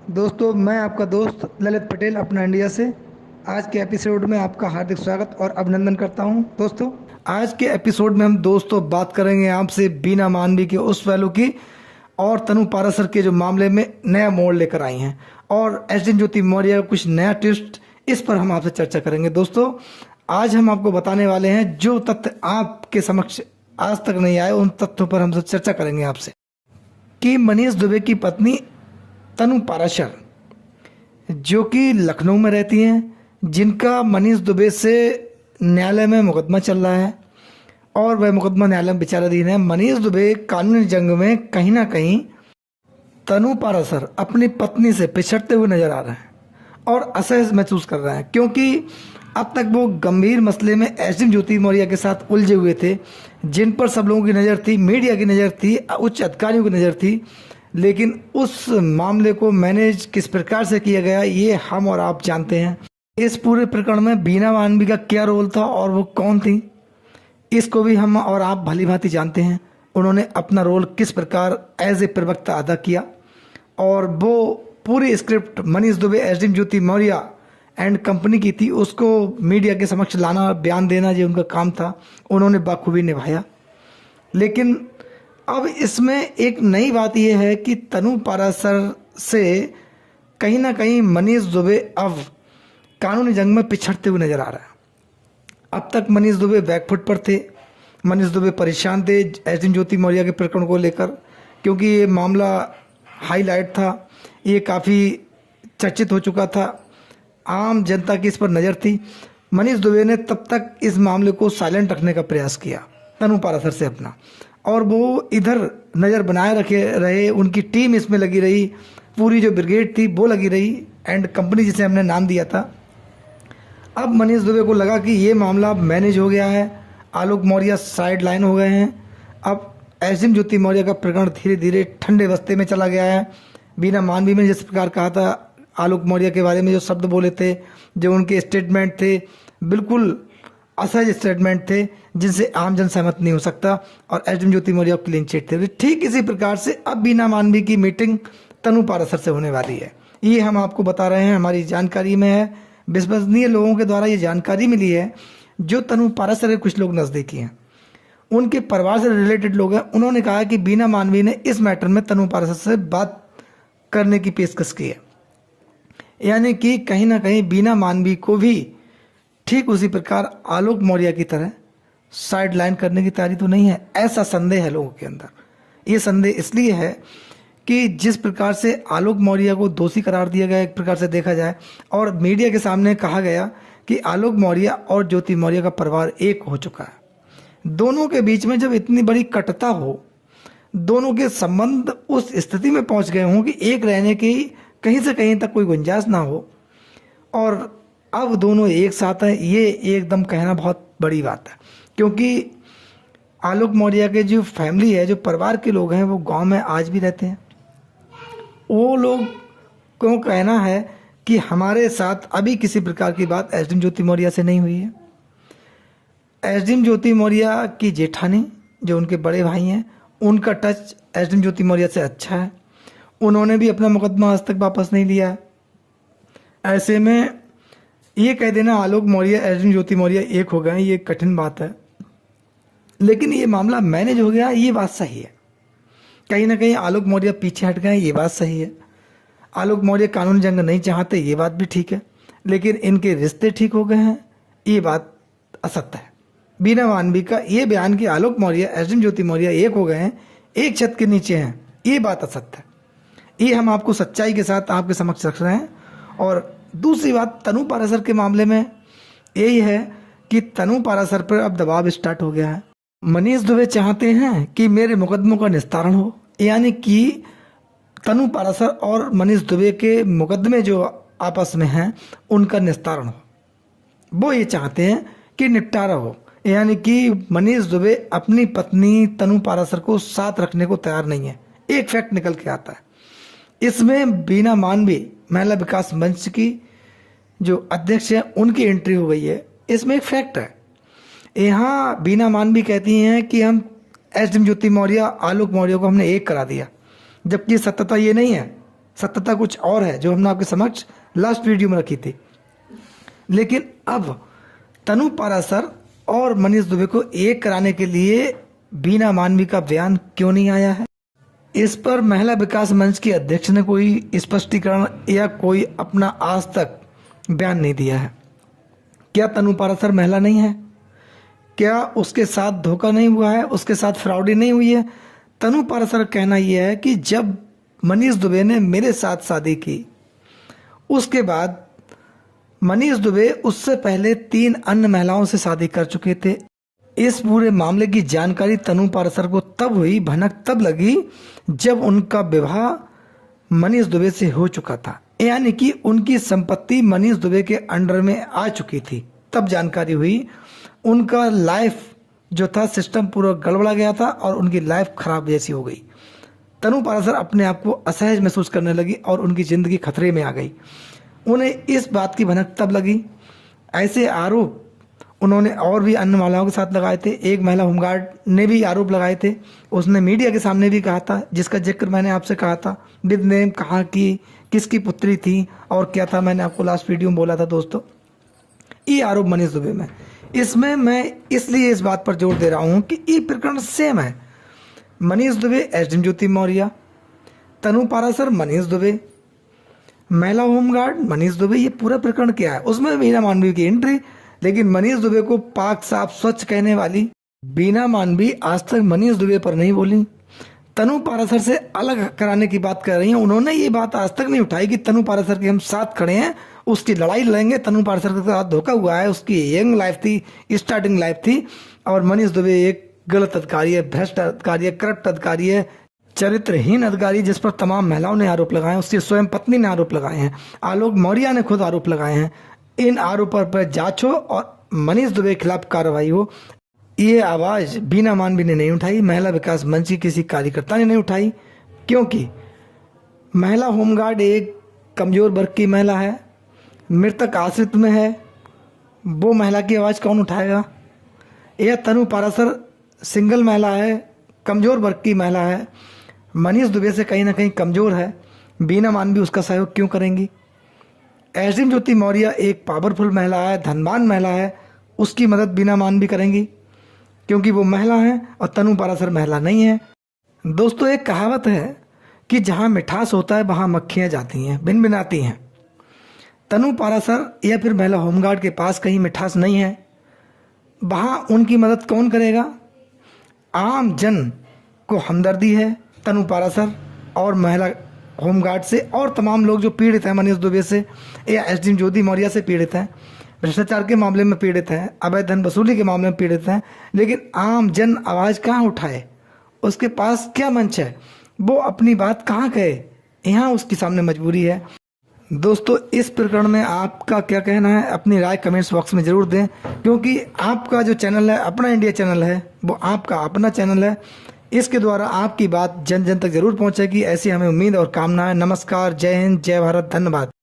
दोस्तों, मैं आपका दोस्त ललित पटेल अपना इंडिया से आज के एपिसोड में आपका हार्दिक स्वागत और अभिनंदन करता हूं। दोस्तों, आज के एपिसोड में हम दोस्तों बात करेंगे आपसे बीना मानवी के उस पहलू की और तनु पाराशर के जो मामले में नया मोड़ लेकर आई हैं और एसडीएन ज्योति मौर्य का कुछ नया ट्विस्ट, इस पर हम आपसे चर्चा करेंगे। दोस्तों, आज हम आपको बताने वाले हैं जो तथ्य आपके समक्ष आज तक नहीं आए, उन तथ्यों पर हम सब चर्चा करेंगे आपसे कि मनीष दुबे की पत्नी तनु पाराशर जो कि लखनऊ में रहती हैं, जिनका मनीष दुबे से न्यायालय में मुकदमा चल रहा है और वह मुकदमा न्यायालय में विचाराधीन है। मनीष दुबे कानूनी जंग में कहीं ना कहीं तनु पाराशर अपनी पत्नी से पिछड़ते हुए नजर आ रहे हैं और असहज महसूस कर रहे हैं, क्योंकि अब तक वो गंभीर मसले में एसडीएन ज्योति मौर्य के साथ उलझे हुए थे, जिन पर सब लोगों की नज़र थी, मीडिया की नज़र थी, उच्च अधिकारियों की नज़र थी। लेकिन उस मामले को मैनेज किस प्रकार से किया गया, ये हम और आप जानते हैं। इस पूरे प्रकरण में बीना मानवी का क्या रोल था और वो कौन थी, इसको भी हम और आप भली भांति जानते हैं। उन्होंने अपना रोल किस प्रकार एज ए प्रवक्ता अदा किया और वो पूरी script Manish Dubey SDN Jyoti Maurya and company की थी, उसको मीडिया के समक्ष लाना, बयान देना, जो उनका काम था, उन्होंने बाखूबी निभाया। लेकिन अब इसमें एक नई बात यह है कि तनु पाराशर से कहीं ना कहीं मनीष दुबे अब कानूनी जंग में पिछड़ते हुए नजर आ रहा है। अब तक मनीष दुबे बैकफुट पर थे, मनीष दुबे परेशान थे एसडीएन ज्योति मौर्य के प्रकरण को लेकर, क्योंकि ये मामला हाईलाइट था, ये काफ़ी चर्चित हो चुका था, आम जनता की इस पर नज़र थी। मनीष दुबे ने तब तक इस मामले को साइलेंट रखने का प्रयास किया तनु पाराशर से अपना, और वो इधर नज़र बनाए रखे रहे, उनकी टीम इसमें लगी रही, पूरी जो ब्रिगेड थी वो लगी रही, एंड कंपनी जिसे हमने नाम दिया था। अब मनीष दुबे को लगा कि ये मामला मैनेज हो गया है, आलोक मौर्य साइड लाइन हो गए हैं, अब एसडीएन ज्योति मौर्य का प्रकरण धीरे धीरे ठंडे बस्ते में चला गया है। बीना मानवी में जिस प्रकार कहा था, आलोक मौर्य के बारे में जो शब्द बोले थे, जो उनके स्टेटमेंट थे, बिल्कुल असहज स्टेटमेंट थे जिनसे आम जन सहमत नहीं हो सकता, और एसडीएन ज्योति मौर्य क्लीन चिट थे। ठीक इसी प्रकार से अब बीना मानवी की मीटिंग तनु पाराशर से होने वाली है। ये हम आपको बता रहे हैं, हमारी जानकारी में है, विश्वसनीय लोगों के द्वारा ये जानकारी मिली है, जो तनु पाराशर के कुछ लोग नज़दीकी हैं, उनके परिवार से रिलेटेड लोग हैं। उन्होंने कहा कि बीना मानवी ने इस मैटर में तनु पाराशर से बात करने की पेशकश की है, यानी कि कहीं ना कहीं बीना मानवी को भी ठीक उसी प्रकार आलोक मौर्य की तरह साइड लाइन करने की तैयारी तो नहीं है, ऐसा संदेह है लोगों के अंदर। ये संदेह इसलिए है कि जिस प्रकार से आलोक मौर्य को दोषी करार दिया गया, एक प्रकार से देखा जाए, और मीडिया के सामने कहा गया कि आलोक मौर्य और ज्योति मौर्य का परिवार एक हो चुका है। दोनों के बीच में जब इतनी बड़ी कटुता हो, दोनों के संबंध उस स्थिति में पहुंच गए हों कि एक रहने की कहीं से कहीं तक कोई गुंजाइश ना हो, और अब दोनों एक साथ हैं, ये एकदम कहना बहुत बड़ी बात है। क्योंकि आलोक मौर्य के जो फैमिली है, जो परिवार के लोग हैं, वो गांव में आज भी रहते हैं। वो लोग को कहना है कि हमारे साथ अभी किसी प्रकार की बात एसडीएन ज्योति मौर्य से नहीं हुई है। एसडीएन ज्योति मौर्य की जेठानी, जो उनके बड़े भाई हैं, उनका टच एसडीएन ज्योति मौर्य से अच्छा है। उन्होंने भी अपना मुकदमा आज तक वापस नहीं लिया है। ऐसे में ये कह देना आलोक मौर्य एसडीएन ज्योति मौर्य एक हो गए, ये कठिन बात है। लेकिन ये मामला मैनेज हो गया, ये बात सही है। कहीं ना कहीं आलोक मौर्य पीछे हट गए, ये बात सही है। आलोक मौर्य कानूनी जंग नहीं चाहते, ये बात भी ठीक है। लेकिन इनके रिश्ते ठीक हो गए हैं, ये बात असत्य है। बीना मानवी का ये बयान कि आलोक मौर्य एसडीएन ज्योति मौर्य एक हो गए हैं, एक छत के नीचे हैं, ये बात असत्य है। ये हम आपको सच्चाई के साथ आपके समक्ष रख रहे हैं। और दूसरी बात, तनु पाराशर के मामले में यही है कि तनु पाराशर पर अब दबाव स्टार्ट हो गया है। मनीष दुबे चाहते हैं कि मेरे मुकदमों का निस्तारण हो, यानी कि तनु पाराशर और मनीष दुबे के मुकदमे जो आपस में हैं, उनका निस्तारण हो। वो ये चाहते हैं कि निपटारा हो, यानी कि मनीष दुबे अपनी पत्नी तनु पाराशर को साथ रखने को तैयार नहीं है। एक फैक्ट निकल के आता है इसमें, बीना मानवी महिला विकास मंच की जो अध्यक्ष है, उनकी एंट्री हो गई है। इसमें एक फैक्ट है, यहाँ बीना मानवी कहती हैं कि हम एसडीएन ज्योति मौर्य आलोक मौर्य को हमने एक करा दिया, जबकि सत्यता ये नहीं है। सत्यता कुछ और है जो हमने आपके समक्ष लास्ट वीडियो में रखी थी। लेकिन अब तनु पाराशर और मनीष दुबे को एक कराने के लिए बीना मानवी का बयान क्यों नहीं आया है? इस पर महिला विकास मंच के अध्यक्ष ने कोई स्पष्टीकरण या कोई अपना आज तक बयान नहीं दिया है। क्या तनु पाराशर महिला नहीं है? क्या उसके साथ धोखा नहीं हुआ है? उसके साथ फ्रॉडी नहीं हुई है? तनु पाराशर का कहना यह है कि जब मनीष दुबे ने मेरे साथ शादी की, उसके बाद मनीष दुबे उससे पहले 3 अन्य महिलाओं से शादी कर चुके थे। इस पूरे मामले की जानकारी तनु पाराशर को तब हुई, भनक तब लगी जब उनका विवाह मनीष दुबे से हो चुका था, यानी कि उनकी संपत्ति मनीष दुबे के अंडर में आ चुकी थी। तब जानकारी हुई उनका लाइफ जो था सिस्टम पूरा गड़बड़ा गया था और उनकी लाइफ खराब जैसी हो गई। तनु पाराशर अपने आप को असहज महसूस करने लगी और उनकी ज़िंदगी खतरे में आ गई। उन्हें इस बात की भनक तब लगी। ऐसे आरोप उन्होंने और भी अन्य महिलाओं के साथ लगाए थे। एक महिला होमगार्ड ने भी आरोप लगाए थे, उसने मीडिया के सामने भी कहा था, जिसका जिक्र मैंने आपसे कहा था विद नेम, कहाँ की, किसकी पुत्री थी और क्या था, मैंने आपको लास्ट वीडियो में बोला था दोस्तों। ये आरोप मनीष दुबे में, इसमें मैं इसलिए इस बात पर जोर दे रहा हूँ कि ये प्रकरण सेम है। मनीष दुबे, एसडीएम ज्योति मौर्य, तनु पाराशर मनीष दुबे, महिला होमगार्ड मनीष दुबे, ये पूरा प्रकरण क्या है? उसमें बीना मानवी की एंट्री। लेकिन मनीष दुबे को पाक साफ स्वच्छ कहने वाली बीना मानवी आज तक मनीष दुबे पर नहीं बोली। तनु पाराशर से अलग कराने की बात कर रही हैं। उन्होंने ये बात आज तक नहीं उठाई कि तनु पाराशर के हम साथ खड़े हैं, उसकी लड़ाई लड़ेंगे। तनु पाराशर के साथ धोखा हुआ है, उसकी यंग लाइफ थी, स्टार्टिंग लाइफ थी, और मनीष दुबे एक गलत अधिकारी है, भ्रष्ट अधिकारी है, करप्ट अधिकारी है, चरित्रहीन अधिकारी, जिस पर तमाम महिलाओं ने आरोप लगाए हैं। उसकी स्वयं पत्नी ने आरोप लगाए हैं, आलोक मौर्य ने खुद आरोप लगाए हैं। इन आरोपों पर जांच हो और मनीष दुबे के खिलाफ कार्रवाई हो। ये आवाज़ बीना मानवी ने नहीं उठाई, महिला विकास मंच की किसी कार्यकर्ता ने नहीं उठाई, क्योंकि महिला होमगार्ड एक कमज़ोर वर्ग की महिला है, मृतक आश्रित में है। वो महिला की आवाज़ कौन उठाएगा? यह तनु पाराशर सिंगल महिला है, कमज़ोर वर्ग की महिला है, मनीष दुबे से कहीं ना कहीं कमज़ोर है, बीना मानवी उसका सहयोग क्यों करेंगी? एसडीएम ज्योति मौर्य एक पावरफुल महिला है, धनवान महिला है, उसकी मदद बीना मानवी करेंगी क्योंकि वो महिला है और तनु पाराशर महिला नहीं है। दोस्तों, एक कहावत है कि जहाँ मिठास होता है वहाँ मक्खियाँ जाती हैं, भिनभिनाती हैं। तनु पाराशर या फिर महिला होमगार्ड के पास कहीं मिठास नहीं है, वहाँ उनकी मदद कौन करेगा? आम जन को हमदर्दी है तनु पाराशर और महिला होमगार्ड से, और तमाम लोग जो पीड़ित हैं मनीष दुबे से या एसडीएम ज्योति मौर्य से पीड़ित हैं, भ्रष्टाचार के मामले में पीड़ित हैं, अवैध धन वसूली के मामले में पीड़ित हैं। लेकिन आम जन आवाज़ कहाँ उठाए? उसके पास क्या मंच है? वो अपनी बात कहाँ कहे? यहाँ उसके सामने मजबूरी है। दोस्तों, इस प्रकरण में आपका क्या कहना है? अपनी राय कमेंट्स बॉक्स में ज़रूर दें, क्योंकि आपका जो चैनल है, अपना इंडिया चैनल है, वो आपका अपना चैनल है। इसके द्वारा आपकी बात जन जन तक जरूर पहुंचेगी, ऐसी हमें उम्मीद और कामना है। नमस्कार, जय हिंद, जय भारत, धन्यवाद।